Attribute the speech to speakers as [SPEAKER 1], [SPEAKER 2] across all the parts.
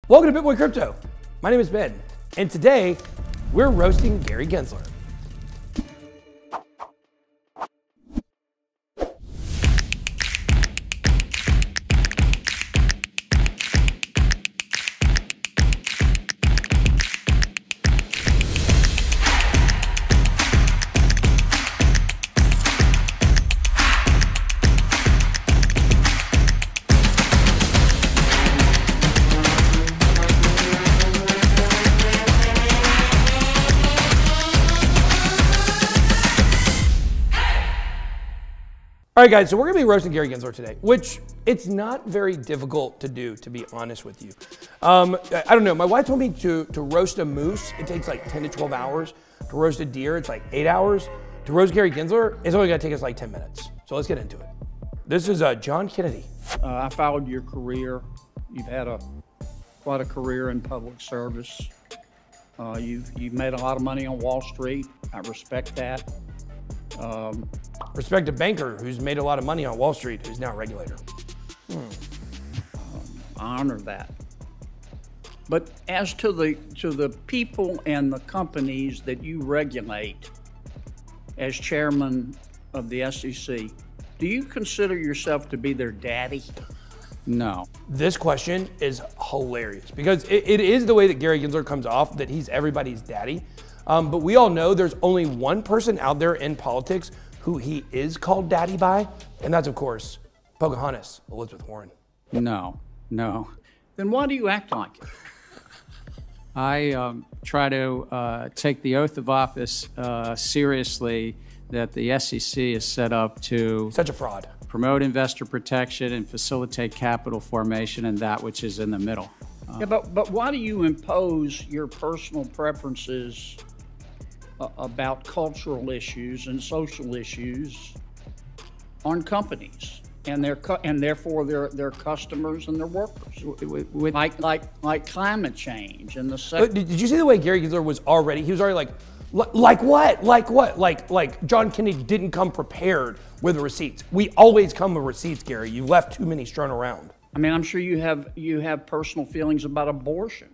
[SPEAKER 1] Welcome to BitBoy Crypto. My name is Ben, and today we're roasting Gary Gensler. All right, guys, so we're gonna be roasting Gary Gensler today, which it's not very difficult to do, to be honest with you. I don't know, my wife told me to roast a moose, it takes like 10 to 12 hours. To roast a deer, it's like 8 hours. To roast Gary Gensler, it's only gonna take us like 10 minutes. So let's get into it. This is John Kennedy.
[SPEAKER 2] I followed your career. You've had quite a career in public service. You've made a lot of money on Wall Street. I respect that.
[SPEAKER 1] Respect a banker who's made a lot of money on Wall Street, who's now a regulator.
[SPEAKER 2] I honor that. But as to the people and the companies that you regulate as chairman of the SEC, do you consider yourself to be their daddy? No.
[SPEAKER 1] This question is hilarious because it is the way that Gary Gensler comes off, that he's everybody's daddy. But we all know there's only one person out there in politics who he is called daddy by, and that's, of course, Pocahontas, Elizabeth Warren.
[SPEAKER 2] No. Then why do you act like it?
[SPEAKER 3] I try to take the oath of office seriously that the SEC is set up to
[SPEAKER 1] Such a fraud.
[SPEAKER 3] Promote investor protection and facilitate capital formation and that which is in the middle.
[SPEAKER 2] Yeah, but why do you impose your personal preferences about cultural issues and social issues on companies and therefore their customers and their workers? Like climate change and the
[SPEAKER 1] Did you see the way Gary Gensler was already? He was already like what? Like John Kennedy didn't come prepared with receipts. We always come with receipts, Gary. You left too many strewn around.
[SPEAKER 2] I mean, I'm sure you have personal feelings about abortion.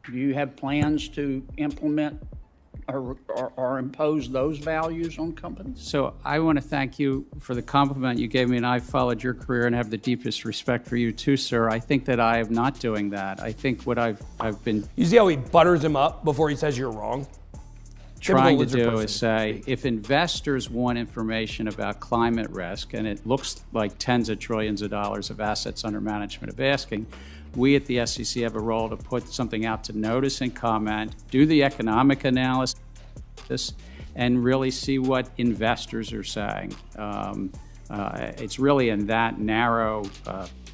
[SPEAKER 2] Do you have plans to implement or impose those values on companies?
[SPEAKER 3] So I want to thank you for the compliment you gave me, and I've followed your career and have the deepest respect for you too, sir. I think that I am not doing that. I think what I've been...
[SPEAKER 1] You see how he butters him up before he says you're wrong?
[SPEAKER 3] Trying to do is say, if investors want information about climate risk, and it looks like tens of trillions of dollars of assets under management of asking, we at the SEC have a role to put something out to notice and comment, do the economic analysis, and really see what investors are saying. It's really in that narrow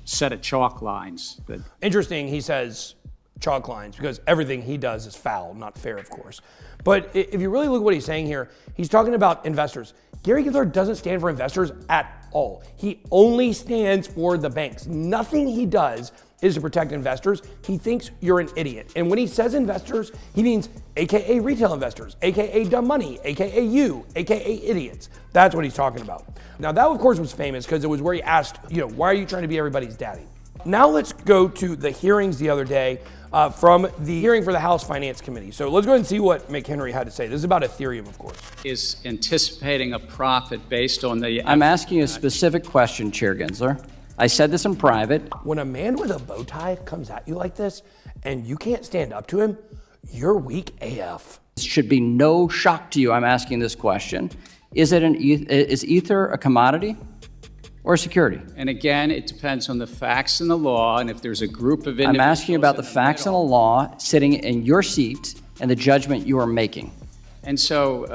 [SPEAKER 3] set of chalk lines.
[SPEAKER 1] Interesting, he says chalk lines, because everything he does is foul, not fair, of course. But if you really look at what he's saying here, he's talking about investors. Gary Gensler doesn't stand for investors at all. He only stands for the banks. Nothing he does is to protect investors. He thinks you're an idiot. And when he says investors, he means AKA retail investors, AKA dumb money, AKA you, AKA idiots. That's what he's talking about. Now that, of course, was famous because it was where he asked, why are you trying to be everybody's daddy? Now let's go to the hearings the other day from the hearing for the House Finance Committee. So let's go ahead and see what McHenry had to say. This is about Ethereum, of course.
[SPEAKER 3] Is anticipating a profit based on the...
[SPEAKER 4] I'm asking a specific question, Chair Gensler. I said this in private.
[SPEAKER 1] When a man with a bow tie comes at you like this and you can't stand up to him, you're weak AF.
[SPEAKER 4] This should be no shock to you. I'm asking this question. Is Ether a commodity or a security?
[SPEAKER 3] And again, it depends on the facts and the law, and if there's a group of individuals...
[SPEAKER 4] I'm asking you about the facts and the law sitting in your seat and the judgment you are making.
[SPEAKER 3] And so,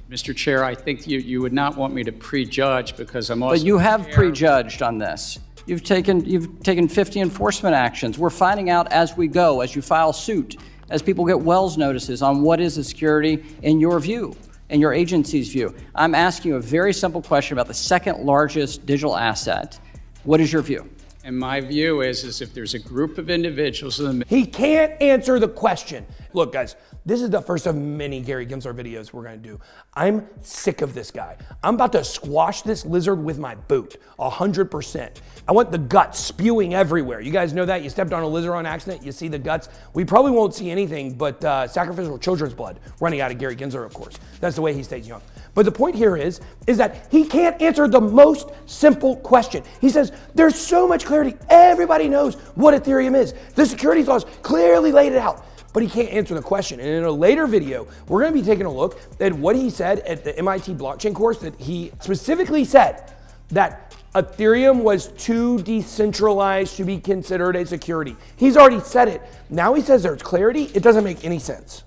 [SPEAKER 3] Mr. Chair, I think you would not want me to prejudge because I'm also...
[SPEAKER 4] But you have prejudged on this. You've taken 50 enforcement actions. We're finding out as we go, as you file suit, as people get Wells notices on what is a security in your view, in your agency's view. I'm asking you a very simple question about the second largest digital asset. What is your view?
[SPEAKER 3] And my view is if there's a group of individuals in the
[SPEAKER 1] He can't answer the question. Look, guys, this is the first of many Gary Gensler videos we're gonna do. I'm sick of this guy. I'm about to squash this lizard with my boot, 100%. I want the guts spewing everywhere. You guys know that? You stepped on a lizard on accident, you see the guts. We probably won't see anything but sacrificial children's blood running out of Gary Gensler, of course. That's the way he stays young. But the point here is that he can't answer the most simple question. He says, there's so much clarity. Everybody knows what Ethereum is. The securities laws clearly laid it out, but he can't answer the question. And in a later video, we're gonna be taking a look at what he said at the MIT blockchain course, that he specifically said that Ethereum was too decentralized to be considered a security. He's already said it. Now he says there's clarity. It doesn't make any sense.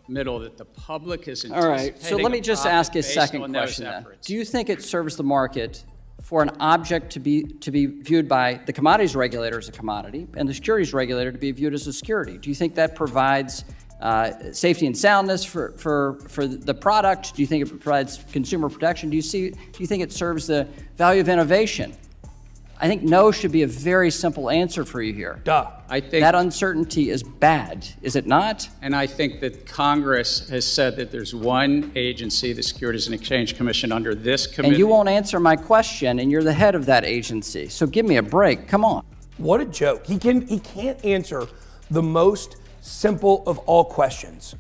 [SPEAKER 3] Middle that the public is
[SPEAKER 4] all right, so let me just ask a second question then. Do you think it serves the market for an object to be viewed by the commodities regulator as a commodity and the securities regulator to be viewed as a security? Do you think that provides safety and soundness for the product? Do you think it provides consumer protection? Do you think it serves the value of innovation? I think no should be a very simple answer for you here.
[SPEAKER 1] Duh.
[SPEAKER 3] I think
[SPEAKER 4] that uncertainty is bad, is it not?
[SPEAKER 3] And I think that Congress has said that there's one agency, the Securities and Exchange Commission, under this committee.
[SPEAKER 4] And you won't answer my question, and you're the head of that agency. So give me a break. Come on.
[SPEAKER 1] What a joke. He can't answer the most simple of all questions.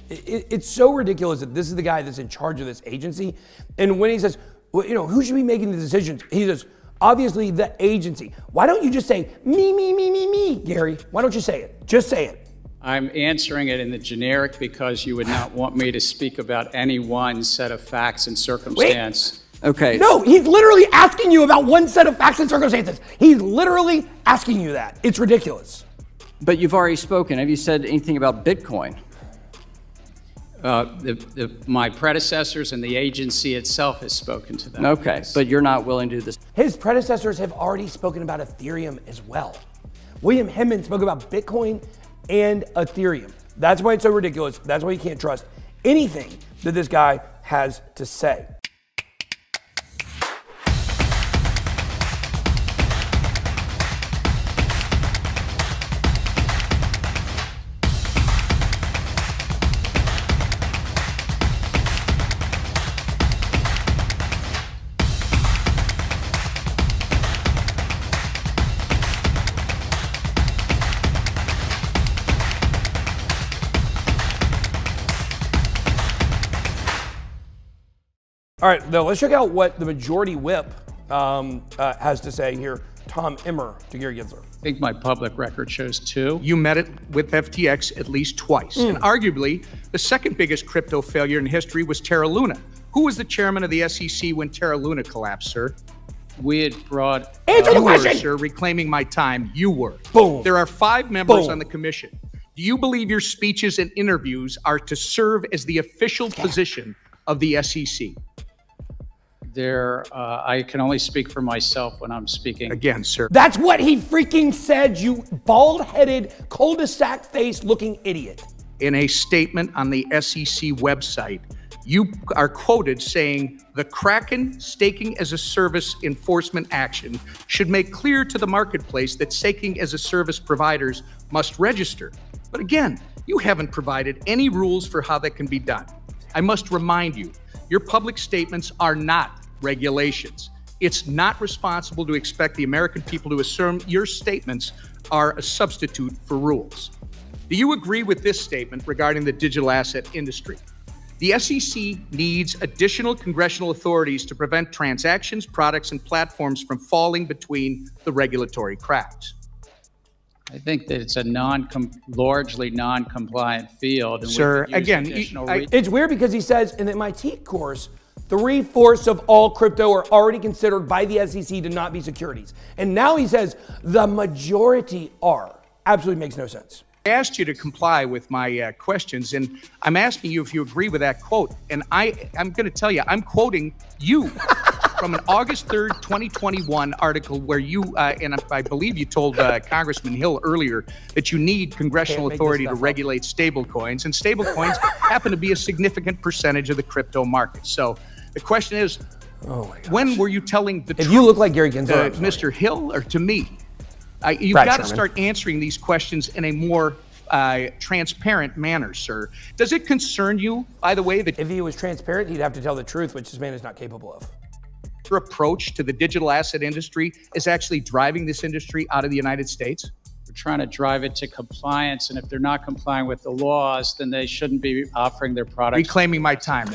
[SPEAKER 1] It's so ridiculous that this is the guy that's in charge of this agency. And when he says, well, you know, who should be making the decisions? He says, obviously the agency. Why don't you just say me, Gary? Why don't you say it? Just say it.
[SPEAKER 3] I'm answering it in the generic because you would not want me to speak about any one set of facts and circumstance.
[SPEAKER 4] Wait. Okay.
[SPEAKER 1] No, he's literally asking you about one set of facts and circumstances. He's literally asking you that. It's ridiculous.
[SPEAKER 4] But you've already spoken. Have you said anything about Bitcoin?
[SPEAKER 3] My predecessors and the agency itself has spoken to them.
[SPEAKER 4] Okay, but you're not willing to do this.
[SPEAKER 1] His predecessors have already spoken about Ethereum as well. William Hemman spoke about Bitcoin and Ethereum. That's why it's so ridiculous. That's why you can't trust anything that this guy has to say. All right, now let's check out what the majority whip has to say here. Tom Emmer to Gary Gensler.
[SPEAKER 3] I think my public record shows two.
[SPEAKER 5] You met it with FTX at least twice. And arguably, the second biggest crypto failure in history was Terra Luna. Who was the chairman of the SEC when Terra Luna collapsed, sir?
[SPEAKER 3] We had brought...
[SPEAKER 1] Answer the question!
[SPEAKER 5] Sir, reclaiming my time, you were.
[SPEAKER 1] Boom.
[SPEAKER 5] There are 5 members
[SPEAKER 1] Boom.
[SPEAKER 5] on the commission. Do you believe your speeches and interviews are to serve as the official position of the SEC?
[SPEAKER 3] I can only speak for myself when I'm speaking.
[SPEAKER 5] Again, sir.
[SPEAKER 1] That's what he freaking said, you bald-headed, cul-de-sac face looking idiot.
[SPEAKER 5] In a statement on the SEC website, you are quoted saying, the Kraken staking as a service enforcement action should make clear to the marketplace that staking as a service providers must register. But again, you haven't provided any rules for how that can be done. I must remind you, your public statements are not regulations. It's not responsible to expect the American people to assume your statements are a substitute for rules. Do you agree with this statement regarding the digital asset industry? The SEC needs additional congressional authorities to prevent transactions, products, and platforms from falling between the regulatory cracks.
[SPEAKER 3] I think that it's a largely non-compliant field. And
[SPEAKER 5] sir, again,
[SPEAKER 1] it's weird because he says in the MIT course, 3/4 of all crypto are already considered by the SEC to not be securities. And now he says the majority are. Absolutely makes no sense.
[SPEAKER 5] I asked you to comply with my questions, and I'm asking you if you agree with that quote. And I'm going to tell you, I'm quoting you from an August 3rd, 2021 article where you, and I believe you told Congressman Hill earlier that you need congressional authority to regulate stablecoins, and stablecoins happen to be a significant percentage of the crypto market. So the question is,
[SPEAKER 1] Oh my gosh.
[SPEAKER 5] When were you telling the truth?
[SPEAKER 1] If you look like Gary Gensler,
[SPEAKER 5] to Mr. Hill or to me? You've got to start answering these questions in a more transparent manner, sir. Does it concern you, by the way, that
[SPEAKER 1] if he was transparent, he'd have to tell the truth, which this man is not capable of.
[SPEAKER 5] your approach to the digital asset industry is actually driving this industry out of the United States?
[SPEAKER 3] We're trying to drive it to compliance, and if they're not complying with the laws, then they shouldn't be offering their products.
[SPEAKER 5] Reclaiming my time.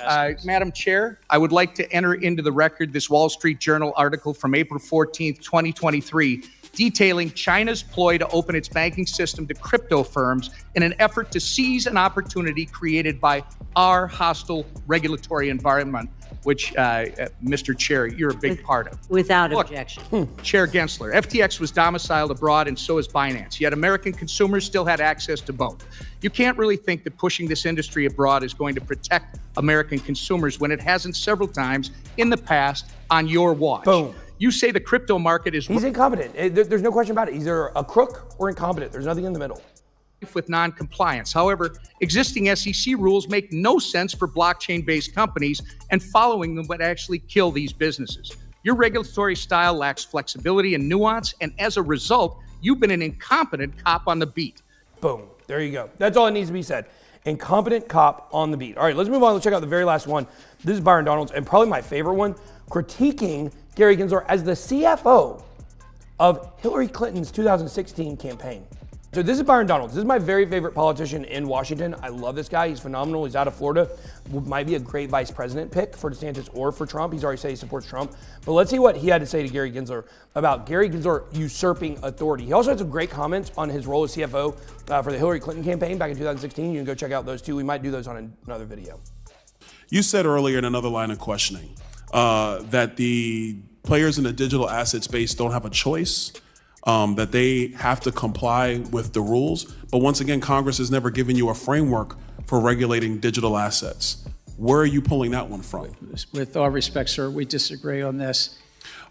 [SPEAKER 5] Madam Chair, I would like to enter into the record this Wall Street Journal article from April 14th, 2023, detailing China's ploy to open its banking system to crypto firms in an effort to seize an opportunity created by our hostile regulatory environment, which, Mr. Chair, you're a big part of.
[SPEAKER 6] Without objection.
[SPEAKER 5] Chair Gensler, FTX was domiciled abroad and so is Binance, yet American consumers still had access to both. You can't really think that pushing this industry abroad is going to protect American consumers when it hasn't several times in the past on your watch.
[SPEAKER 1] Boom.
[SPEAKER 5] You say the crypto market is...
[SPEAKER 1] He's incompetent. There's no question about it. He's either a crook or incompetent. There's nothing in the middle.
[SPEAKER 5] With non-compliance. However, existing SEC rules make no sense for blockchain-based companies, and following them would actually kill these businesses. Your regulatory style lacks flexibility and nuance, and as a result, you've been an incompetent cop on the beat.
[SPEAKER 1] Boom. There you go. That's all that needs to be said. Incompetent cop on the beat. All right, let's move on. Let's check out the very last one. This is Byron Donalds, and probably my favorite one, critiquing Gary Gensler as the CFO of Hillary Clinton's 2016 campaign. So this is Byron Donalds. This is my very favorite politician in Washington. I love this guy. He's phenomenal. He's out of Florida. Might be a great vice president pick for DeSantis or for Trump. He's already said he supports Trump. But let's see what he had to say to Gary Gensler about Gary Gensler usurping authority. He also had some great comments on his role as CFO for the Hillary Clinton campaign back in 2016. You can go check out those too. We might do those on another video.
[SPEAKER 7] You said earlier in another line of questioning that the players in the digital asset space don't have a choice, that they have to comply with the rules. But once again, Congress has never given you a framework for regulating digital assets. Where are you pulling that one from?
[SPEAKER 3] With all respect, sir, we disagree on this.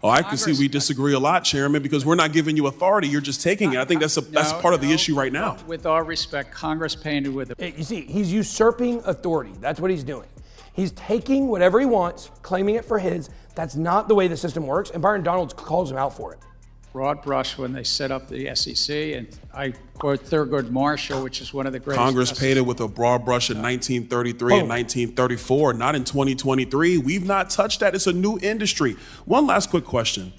[SPEAKER 7] Oh, I can see we disagree a lot, Chairman, because we're not giving you authority. You're just taking it. I think that's part of the issue right now.
[SPEAKER 3] With all respect, Congress painted with it.
[SPEAKER 1] You see, he's usurping authority. That's what he's doing. He's taking whatever he wants, claiming it for his. That's not the way the system works, and Byron Donalds calls him out for it.
[SPEAKER 3] Broad brush when they set up the SEC, and I quote Thurgood Marshall, which is one of the greatest.
[SPEAKER 7] Congress paid it with a broad brush in 1933 and 1934, not in 2023. We've not touched that. It's a new industry. One last quick question,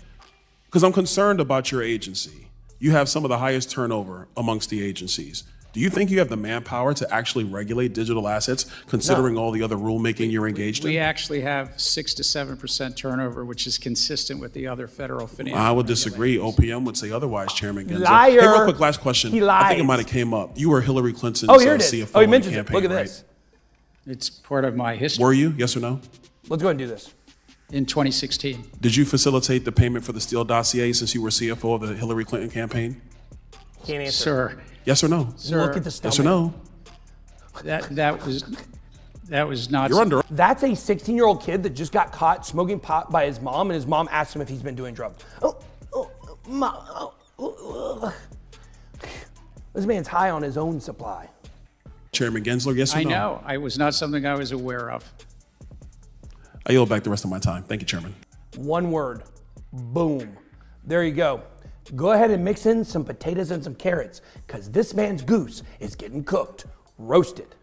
[SPEAKER 7] because I'm concerned about your agency. You have some of the highest turnover amongst the agencies. Do you think you have the manpower to actually regulate digital assets, considering all the other rulemaking you're engaged in?
[SPEAKER 3] We actually have 6 to 7% turnover, which is consistent with the other federal financial.
[SPEAKER 7] I would disagree. OPM would say otherwise, Chairman Gensler.
[SPEAKER 1] Liar.
[SPEAKER 7] Hey, real quick, last question.
[SPEAKER 1] He lied.
[SPEAKER 7] I think it might have came up. You were Hillary Clinton's CFO
[SPEAKER 1] he
[SPEAKER 7] in
[SPEAKER 1] mentions
[SPEAKER 7] the
[SPEAKER 1] it.
[SPEAKER 7] campaign,
[SPEAKER 1] Look at
[SPEAKER 7] right?
[SPEAKER 1] this.
[SPEAKER 3] It's part of my history.
[SPEAKER 7] Were you? Yes or no?
[SPEAKER 1] Let's go ahead and do this.
[SPEAKER 3] In 2016.
[SPEAKER 7] Did you facilitate the payment for the Steele dossier since you were CFO of the Hillary Clinton campaign?
[SPEAKER 1] Can't answer.
[SPEAKER 3] Sir.
[SPEAKER 7] Yes or no?
[SPEAKER 3] Sir,
[SPEAKER 1] look at the stomach.
[SPEAKER 7] Yes or no?
[SPEAKER 3] That was not.
[SPEAKER 7] You're under.
[SPEAKER 1] That's a 16-year-old kid that just got caught smoking pot by his mom, and his mom asked him if he's been doing drugs. This man's high on his own supply.
[SPEAKER 7] Chairman Gensler, yes or no?
[SPEAKER 3] I know. It was not something I was aware of.
[SPEAKER 7] I yield back the rest of my time. Thank you, Chairman.
[SPEAKER 1] One word. Boom. There you go. Go ahead and mix in some potatoes and some carrots, because this man's goose is getting cooked, roasted.